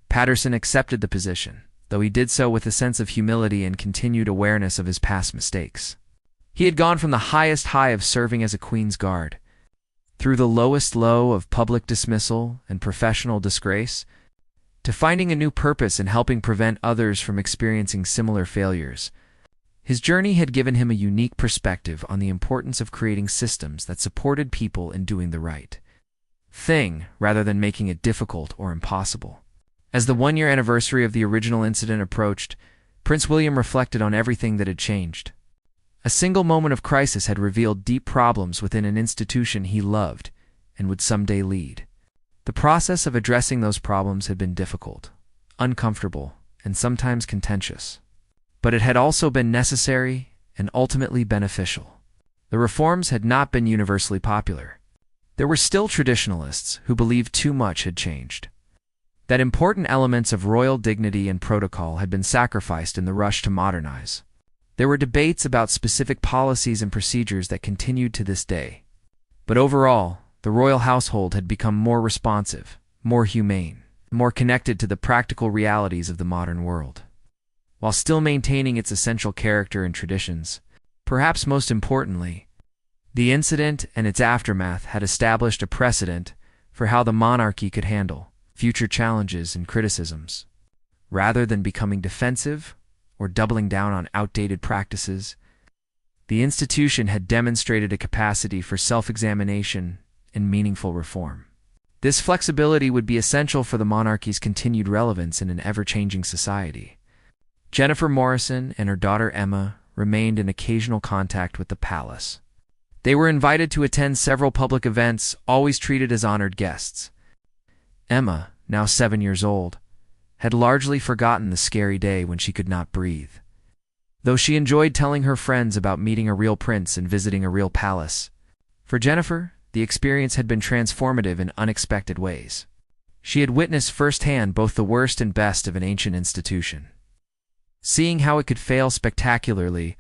Patterson accepted the position, though he did so with a sense of humility and continued awareness of his past mistakes. He had gone from the highest high of serving as a Queen's Guard, through the lowest low of public dismissal and professional disgrace, to finding a new purpose in helping prevent others from experiencing similar failures. His journey had given him a unique perspective on the importance of creating systems that supported people in doing the right thing rather than making it difficult or impossible. As the one-year anniversary of the original incident approached, Prince William reflected on everything that had changed. A single moment of crisis had revealed deep problems within an institution he loved and would someday lead. The process of addressing those problems had been difficult, uncomfortable, and sometimes contentious. But it had also been necessary and ultimately beneficial. The reforms had not been universally popular. There were still traditionalists who believed too much had changed, that important elements of royal dignity and protocol had been sacrificed in the rush to modernize. There were debates about specific policies and procedures that continued to this day. But overall, the royal household had become more responsive, more humane, more connected to the practical realities of the modern world, while still maintaining its essential character and traditions. Perhaps most importantly, the incident and its aftermath had established a precedent for how the monarchy could handle future challenges and criticisms. Rather than becoming defensive or doubling down on outdated practices, the institution had demonstrated a capacity for self-examination and meaningful reform. This flexibility would be essential for the monarchy's continued relevance in an ever-changing society. Jennifer Morrison and her daughter Emma remained in occasional contact with the palace. They were invited to attend several public events, always treated as honored guests. Emma, now 7 years old, had largely forgotten the scary day when she could not breathe. Though she enjoyed telling her friends about meeting a real prince and visiting a real palace, for Jennifer, the experience had been transformative in unexpected ways. She had witnessed firsthand both the worst and best of an ancient institution, seeing how it could fail spectacularly,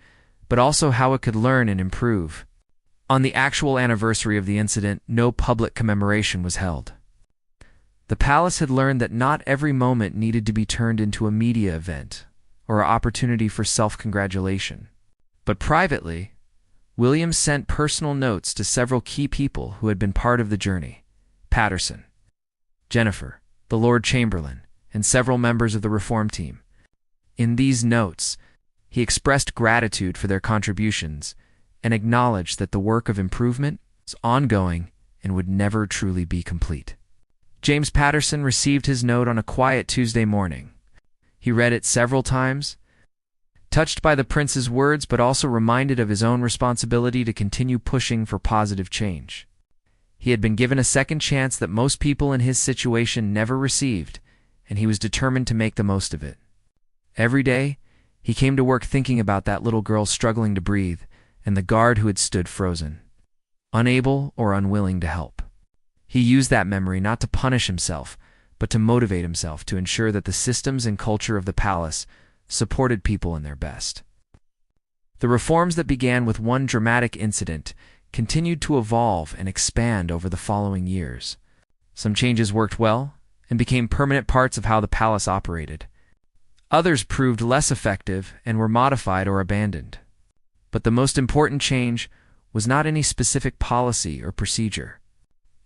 but also how it could learn and improve. On the actual anniversary of the incident, no public commemoration was held. The palace had learned that not every moment needed to be turned into a media event or an opportunity for self-congratulation. But privately, William sent personal notes to several key people who had been part of the journey: Patterson, Jennifer, the Lord Chamberlain, and several members of the reform team. In these notes, he expressed gratitude for their contributions and acknowledged that the work of improvement was ongoing and would never truly be complete. James Patterson received his note on a quiet Tuesday morning. He read it several times, touched by the prince's words but also reminded of his own responsibility to continue pushing for positive change. He had been given a second chance that most people in his situation never received, and he was determined to make the most of it. Every day, he came to work thinking about that little girl struggling to breathe and the guard who had stood frozen, unable or unwilling to help. He used that memory not to punish himself, but to motivate himself to ensure that the systems and culture of the palace supported people in their best. The reforms that began with one dramatic incident continued to evolve and expand over the following years. Some changes worked well and became permanent parts of how the palace operated. Others proved less effective and were modified or abandoned. But the most important change was not any specific policy or procedure.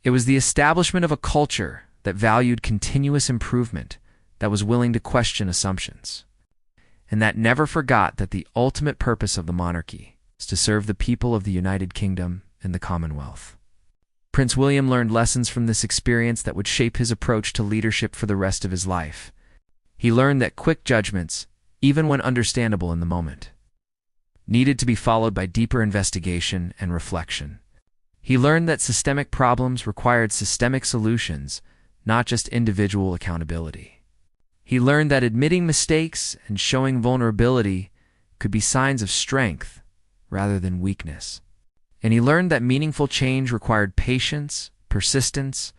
It was the establishment of a culture that valued continuous improvement, that was willing to question assumptions, and that never forgot that the ultimate purpose of the monarchy is to serve the people of the United Kingdom and the Commonwealth. Prince William learned lessons from this experience that would shape his approach to leadership for the rest of his life. He learned that quick judgments, even when understandable in the moment, needed to be followed by deeper investigation and reflection. He learned that systemic problems required systemic solutions, not just individual accountability. He learned that admitting mistakes and showing vulnerability could be signs of strength rather than weakness. And he learned that meaningful change required patience, persistence,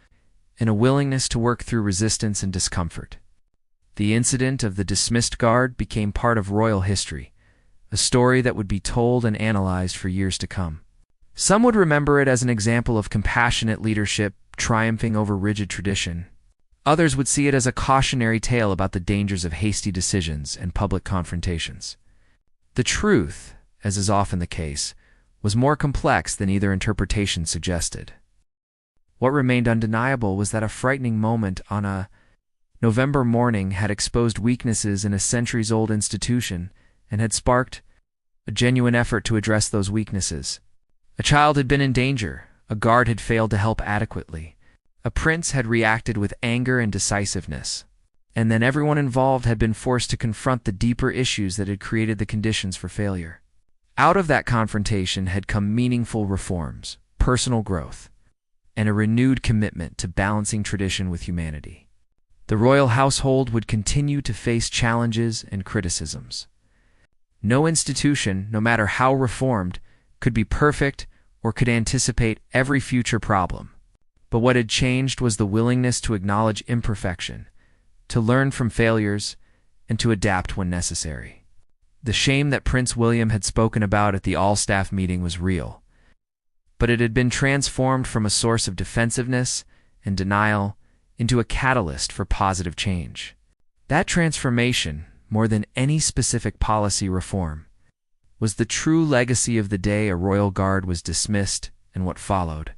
and a willingness to work through resistance and discomfort. The incident of the dismissed guard became part of royal history, a story that would be told and analyzed for years to come. Some would remember it as an example of compassionate leadership triumphing over rigid tradition. Others would see it as a cautionary tale about the dangers of hasty decisions and public confrontations. The truth, as is often the case, was more complex than either interpretation suggested. What remained undeniable was that a frightening moment on a November morning had exposed weaknesses in a centuries-old institution and had sparked a genuine effort to address those weaknesses. A child had been in danger, a guard had failed to help adequately, a prince had reacted with anger and decisiveness, and then everyone involved had been forced to confront the deeper issues that had created the conditions for failure. Out of that confrontation had come meaningful reforms, personal growth, and a renewed commitment to balancing tradition with humanity. The royal household would continue to face challenges and criticisms. No institution, no matter how reformed, could be perfect or could anticipate every future problem. But what had changed was the willingness to acknowledge imperfection, to learn from failures, and to adapt when necessary. The shame that Prince William had spoken about at the all-staff meeting was real, but it had been transformed from a source of defensiveness and denial into a catalyst for positive change. That transformation, more than any specific policy reform, was the true legacy of the day a royal guard was dismissed and what followed.